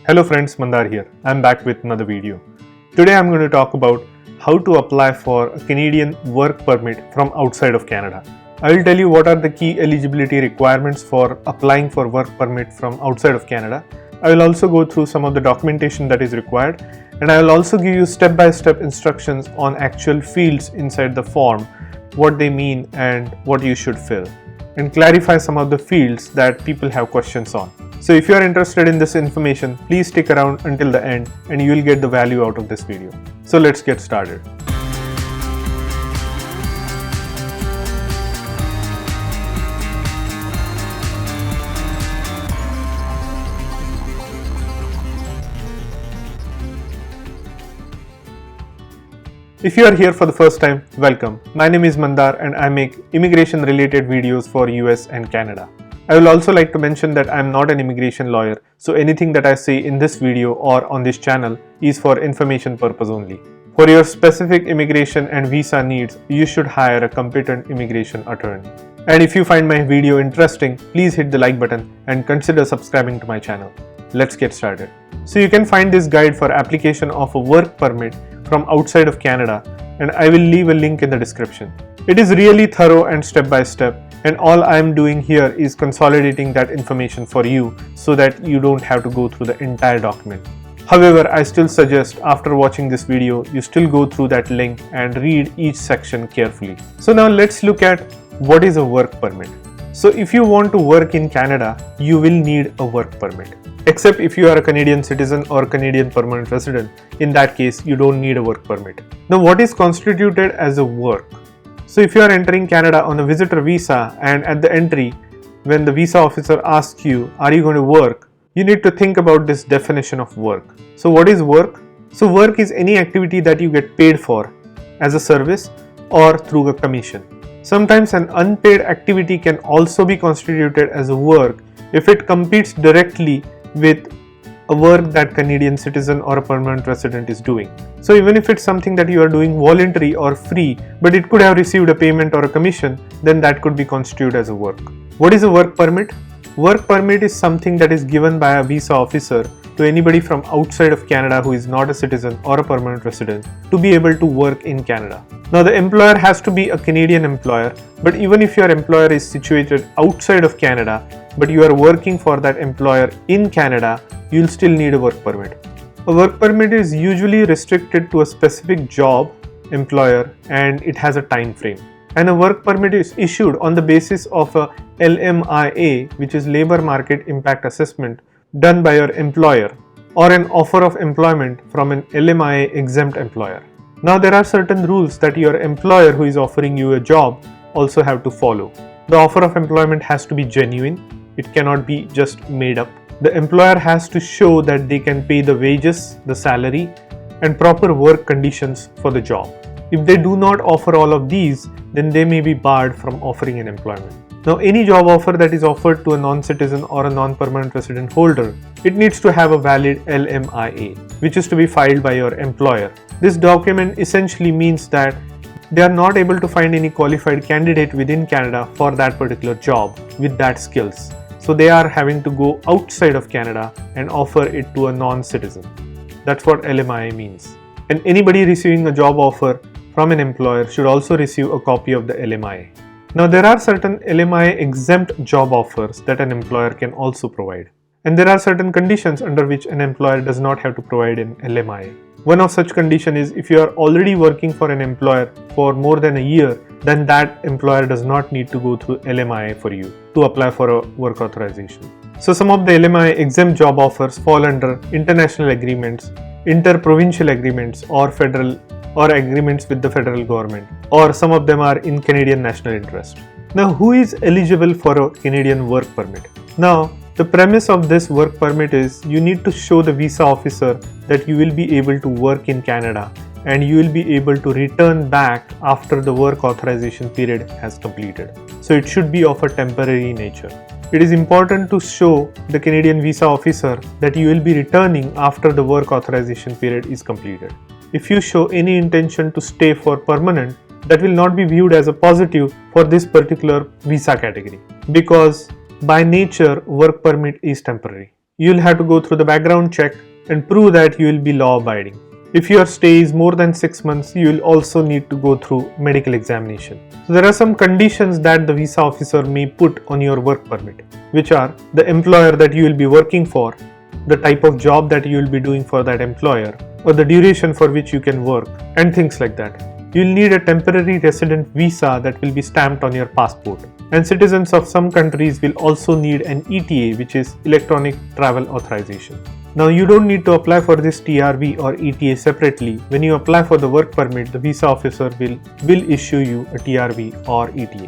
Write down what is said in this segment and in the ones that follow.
Hello friends, Mandar here. I'm back with another video. Today I'm going to talk about how to apply for a Canadian work permit from outside of Canada. I will tell you what are the key eligibility requirements for applying for work permit from outside of Canada. I will also go through some of the documentation that is required, and I will also give you step-by-step instructions on actual fields inside the form, what they mean and what you should fill, and clarify some of the fields that people have questions on. So if you are interested in this information, please stick around until the end and you will get the value out of this video. So let's get started. If you are here for the first time, welcome. My name is Mandar and I make immigration related videos for US and Canada. I will also like to mention that I am not an immigration lawyer, so anything that I say in this video or on this channel is for information purpose only. For your specific immigration and visa needs, you should hire a competent immigration attorney. And if you find my video interesting, please hit the like button and consider subscribing to my channel. Let's get started. So you can find this guide for application of a work permit from outside of Canada, and I will leave a link in the description. It is really thorough and step by step, and all I am doing here is consolidating that information for you so that you don't have to go through the entire document. However, I still suggest after watching this video, you still go through that link and read each section carefully. So now let's look at what is a work permit. So if you want to work in Canada, you will need a work permit. Except if you are a Canadian citizen or Canadian permanent resident. In that case, you don't need a work permit. Now, what is constituted as a work? So if you are entering Canada on a visitor visa and at the entry, when the visa officer asks you, are you going to work? You need to think about this definition of work. So what is work? So work is any activity that you get paid for as a service or through a commission. Sometimes an unpaid activity can also be constituted as a work if it competes directly with a work that Canadian citizen or a permanent resident is doing. So even if it's something that you are doing voluntary or free, but it could have received a payment or a commission, then that could be constituted as a work. What is a work permit? Work permit is something that is given by a visa officer to anybody from outside of Canada who is not a citizen or a permanent resident to be able to work in Canada. Now the employer has to be a Canadian employer, but even if your employer is situated outside of Canada, but you are working for that employer in Canada, you'll still need a work permit. A work permit is usually restricted to a specific job, employer, and it has a time frame. And a work permit is issued on the basis of a LMIA, which is Labor Market Impact Assessment, done by your employer, or an offer of employment from an LMIA exempt employer. Now there are certain rules that your employer who is offering you a job also have to follow. The offer of employment has to be genuine. It cannot be just made up. The employer has to show that they can pay the wages, the salary, and proper work conditions for the job. If they do not offer all of these, then they may be barred from offering an employment. Now, any job offer that is offered to a non-citizen or a non-permanent resident holder, it needs to have a valid LMIA, which is to be filed by your employer. This document essentially means that they are not able to find any qualified candidate within Canada for that particular job with that skills. So they are having to go outside of Canada and offer it to a non-citizen. That's what LMIA means. And anybody receiving a job offer from an employer should also receive a copy of the LMIA. Now there are certain LMIA exempt job offers that an employer can also provide. And there are certain conditions under which an employer does not have to provide an LMIA. One of such conditions is if you are already working for an employer for more than a year, then that employer does not need to go through LMIA for you to apply for a work authorization. So some of the LMIA exempt job offers fall under international agreements, inter-provincial agreements, or federal or agreements with the federal government, or some of them are in Canadian national interest. Now, who is eligible for a Canadian work permit? Now, the premise of this work permit is you need to show the visa officer that you will be able to work in Canada and you will be able to return back after the work authorization period has completed. So it should be of a temporary nature. It is important to show the Canadian visa officer that you will be returning after the work authorization period is completed. If you show any intention to stay for permanent, that will not be viewed as a positive for this particular visa category, because by nature work permit is temporary. you'll have to go through the background check and prove that you will be law abiding. If your stay is more than 6 months, you will also need to go through medical examination. So there are some conditions that the visa officer may put on your work permit, which are the employer that you will be working for, the type of job that you will be doing for that employer, or the duration for which you can work, and things like that. You will need a temporary resident visa that will be stamped on your passport. And citizens of some countries will also need an ETA, which is Electronic Travel Authorization. Now you don't need to apply for this TRV or ETA separately. When you apply for the work permit, the visa officer will issue you a TRV or ETA.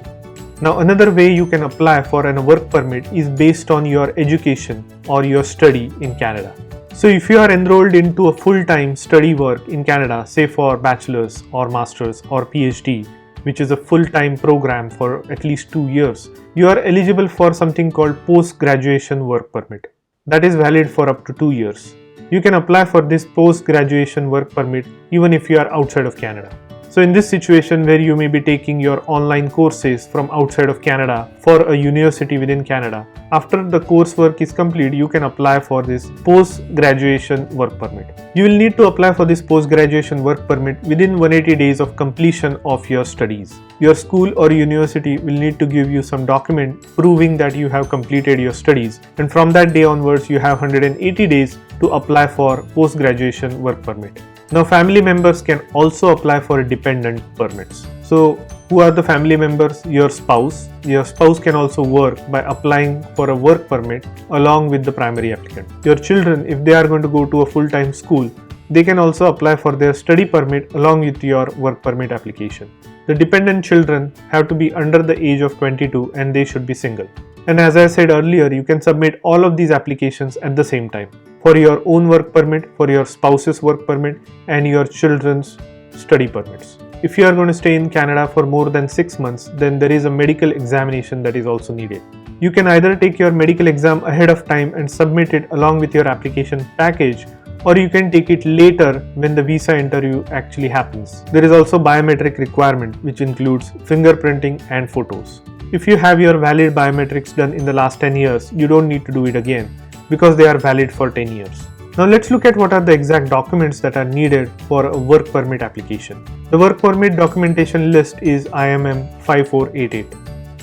Now another way you can apply for a work permit is based on your education or your study in Canada. So if you are enrolled into a full-time study work in Canada, say for bachelor's or master's or PhD, which is a full-time program for at least 2 years, you are eligible for something called post-graduation work permit. That is valid for up to 2 years. You can apply for this post-graduation work permit even if you are outside of Canada. So in this situation where you may be taking your online courses from outside of Canada for a university within Canada, after the coursework is complete, you can apply for this post-graduation work permit. You will need to apply for this post-graduation work permit within 180 days of completion of your studies. Your school or university will need to give you some document proving that you have completed your studies, and from that day onwards you have 180 days to apply for post-graduation work permit. Now family members can also apply for dependent permits. So who are the family members? Your spouse. Your spouse can also work by applying for a work permit along with the primary applicant. Your children, if they are going to go to a full-time school, they can also apply for their study permit along with your work permit application. The dependent children have to be under the age of 22 and they should be single. And as I said earlier, you can submit all of these applications at the same time. For your own work permit, for your spouse's work permit, and your children's study permits. If you are going to stay in Canada for more than 6 months, then there is a medical examination that is also needed. You can either take your medical exam ahead of time and submit it along with your application package, or you can take it later when the visa interview actually happens. There is also biometric requirement, which includes fingerprinting and photos. If you have your valid biometrics done in the last 10 years, you don't need to do it again, because they are valid for 10 years. Now let's look at what are the exact documents that are needed for a work permit application. The work permit documentation list is IMM 5488.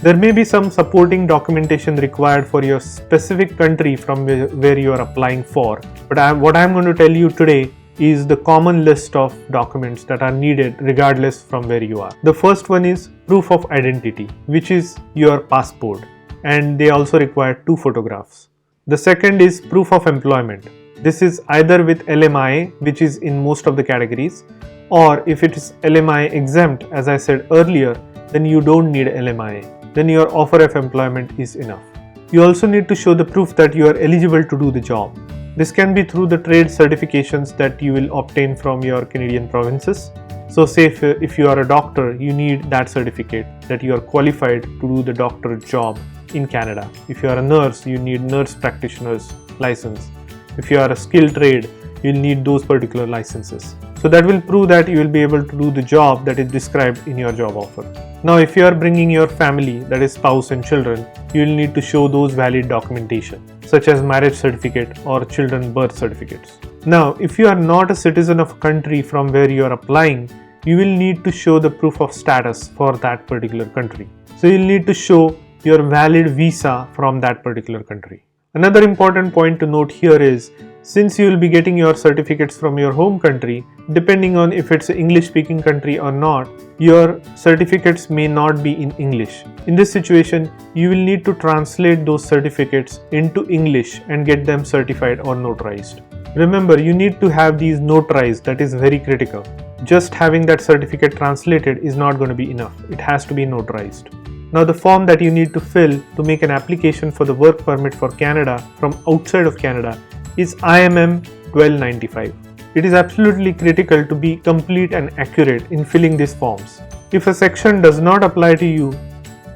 There may be some supporting documentation required for your specific country from where you are applying for, but what I am going to tell you today is the common list of documents that are needed regardless from where you are. The first one is proof of identity, which is your passport, and they also require 2 photographs. The second is proof of employment. This is either with LMIA, which is in most of the categories, or if it is LMIA exempt, as I said earlier, then you don't need LMIA. Then your offer of employment is enough. You also need to show the proof that you are eligible to do the job. This can be through the trade certifications that you will obtain from your Canadian provinces. So say if you are a doctor, you need that certificate that you are qualified to do the doctor job in Canada. If you are a nurse, you need nurse practitioner's license. If you are a skilled trade, you'll need those particular licenses. So that will prove that you will be able to do the job that is described in your job offer. Now if you are bringing your family, that is spouse and children, you will need to show those valid documentation, such as marriage certificate or children birth certificates. Now if you are not a citizen of a country from where you are applying, you will need to show the proof of status for that particular country. So you'll need to show your valid visa from that particular country. Another important point to note here is, since you will be getting your certificates from your home country, depending on if it's an English speaking country or not, your certificates may not be in English. In this situation, you will need to translate those certificates into English and get them certified or notarized. Remember, you need to have these notarized. That is very critical. Just having that certificate translated is not going to be enough. It has to be notarized. Now the form that you need to fill to make an application for the work permit for Canada from outside of Canada is IMM 1295. It is absolutely critical to be complete and accurate in filling these forms. If a section does not apply to you,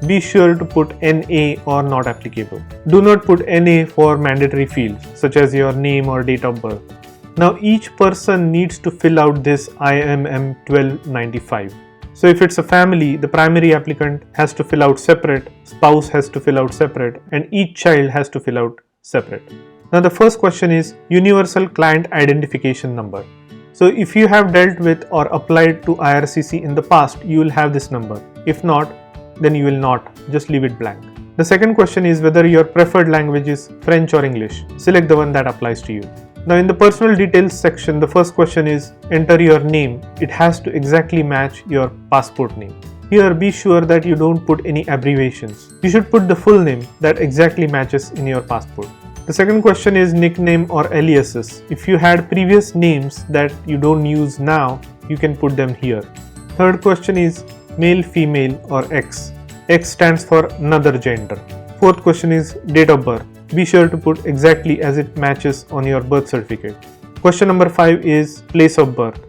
be sure to put NA or not applicable. Do not put NA for mandatory fields such as your name or date of birth. Now each person needs to fill out this IMM 1295. So if it's a family, the primary applicant has to fill out separate, spouse has to fill out separate, and each child has to fill out separate. Now the first question is Universal Client Identification Number. So if you have dealt with or applied to IRCC in the past, you will have this number. If not, then you will not. Just leave it blank. The second question is whether your preferred language is French or English. Select the one that applies to you. Now in the personal details section, the first question is enter your name. It has to exactly match your passport name. Here be sure that you don't put any abbreviations. You should put the full name that exactly matches in your passport. The second question is nickname or aliases. If you had previous names that you don't use now, you can put them here. Third question is male, female or X. X stands for another gender. Fourth question is date of birth. Be sure to put exactly as it matches on your birth certificate. Question number 5 is place of birth.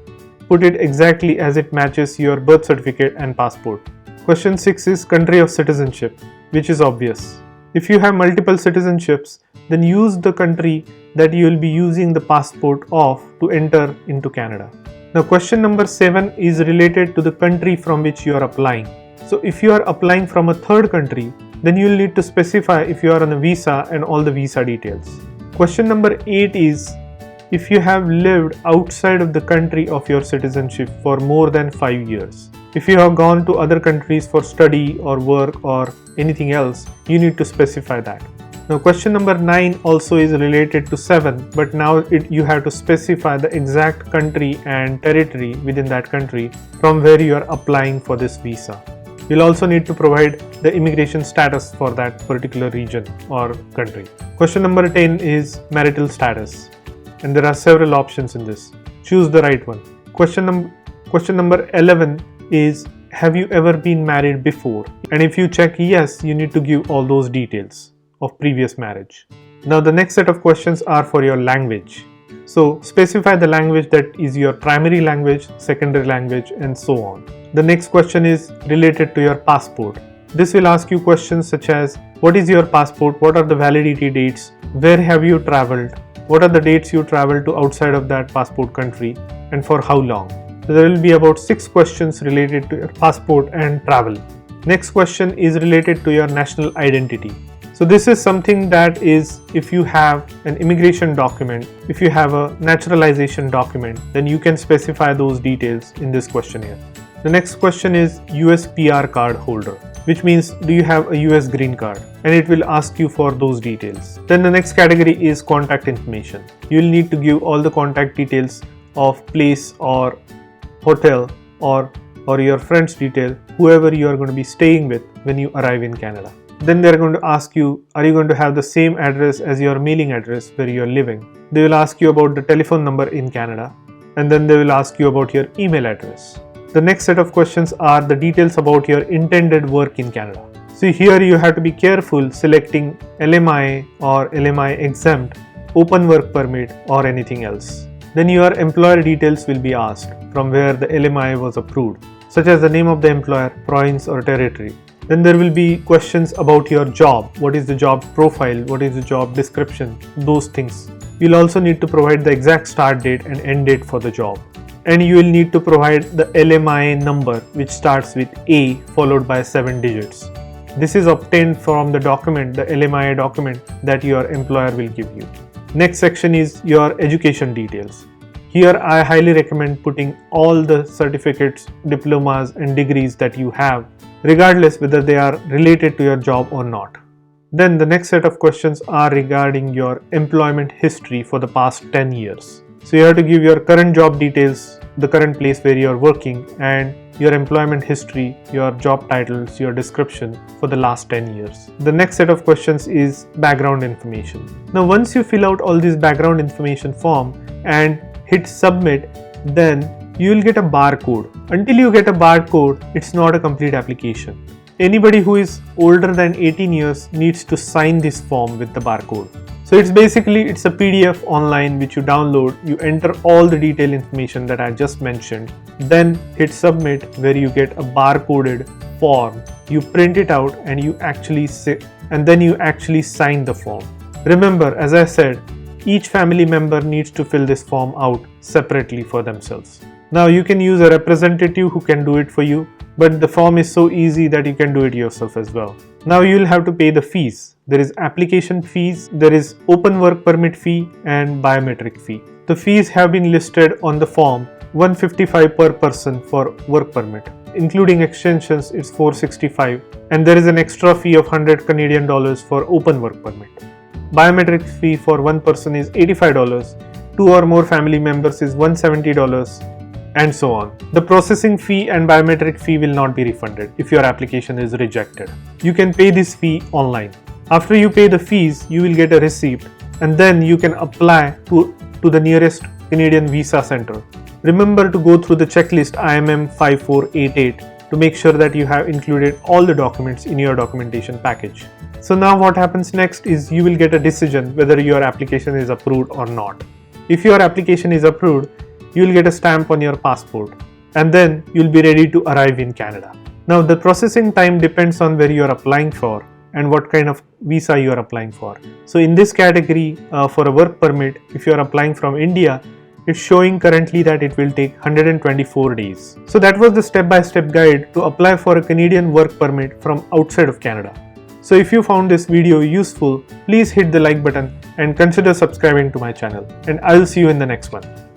Put it exactly as it matches your birth certificate and passport. Question 6 is country of citizenship, which is obvious. If you have multiple citizenships, then use the country that you will be using the passport of to enter into Canada. Now question number 7 is related to the country from which you are applying. So if you are applying from a third country, then you will need to specify if you are on a visa and all the visa details. Question number 8 is if you have lived outside of the country of your citizenship for more than 5 years. If you have gone to other countries for study or work or anything else, you need to specify that. Now question number 9 also is related to 7, but now you have to specify the exact country and territory within that country from where you are applying for this visa. You'll also need to provide the immigration status for that particular region or country. Question number 10 is marital status, and there are several options in this. Choose the right one. Question number 11 is have you ever been married before? And if you check yes, you need to give all those details of previous marriage. Now the next set of questions are for your language. So specify the language that is your primary language, secondary language, and so on. The next question is related to your passport. This will ask you questions such as what is your passport, what are the validity dates, where have you traveled, what are the dates you traveled to outside of that passport country, and for how long. So there will be about 6 questions related to your passport and travel. Next question is related to your national identity. So this is something that is if you have an immigration document, if you have a naturalization document, then you can specify those details in this questionnaire. The next question is US PR card holder, which means do you have a US green card, and it will ask you for those details. Then the next category is contact information. You will need to give all the contact details of place or hotel or your friend's detail, whoever you are going to be staying with when you arrive in Canada. Then they are going to ask you, are you going to have the same address as your mailing address where you are living? They will ask you about the telephone number in Canada, and then they will ask you about your email address. The next set of questions are the details about your intended work in Canada. So here you have to be careful selecting LMIA or LMIA exempt, open work permit or anything else. Then your employer details will be asked from where the LMIA was approved, such as the name of the employer, province or territory. Then there will be questions about your job. What is the job profile? What is the job description? Those things. You'll also need to provide the exact start date and end date for the job. And you will need to provide the LMIA number, which starts with A followed by 7 digits. This is obtained from the document, the LMIA document that your employer will give you. Next section is your education details. Here I highly recommend putting all the certificates, diplomas and degrees that you have, regardless whether they are related to your job or not. Then the next set of questions are regarding your employment history for the past 10 years. So you have to give your current job details, the current place where you are working, and your employment history, your job titles, your description for the last 10 years. The next set of questions is background information. Now once you fill out all this background information form and hit submit, then you will get a barcode. Until you get a barcode, it's not a complete application. Anybody who is older than 18 years needs to sign this form with the barcode. So it's a PDF online which you download, you enter all the detailed information that I just mentioned, then hit submit where you get a barcoded form. You print it out and then you actually sign the form. Remember, as I said, each family member needs to fill this form out separately for themselves. Now you can use a representative who can do it for you, but the form is so easy that you can do it yourself as well. Now you will have to pay the fees. There is application fees, there is open work permit fee and biometric fee. The fees have been listed on the form, $155 per person for work permit. Including extensions, it's $465, and there is an extra fee of $100 Canadian for open work permit. Biometric fee for one person is $85, 2 or more family members is $170, and so on. The processing fee and biometric fee will not be refunded if your application is rejected. You can pay this fee online. After you pay the fees, you will get a receipt, and then you can apply to the nearest Canadian visa center. Remember to go through the checklist IMM 5488 to make sure that you have included all the documents in your documentation package. So now what happens next is you will get a decision whether your application is approved or not. If your application is approved, you will get a stamp on your passport, and then you will be ready to arrive in Canada. Now the processing time depends on where you are applying for and what kind of visa you are applying for. So in this category, for a work permit, if you are applying from India, it's showing currently that it will take 124 days. So that was the step-by-step guide to apply for a Canadian work permit from outside of Canada. So if you found this video useful, please hit the like button and consider subscribing to my channel, and I will see you in the next one.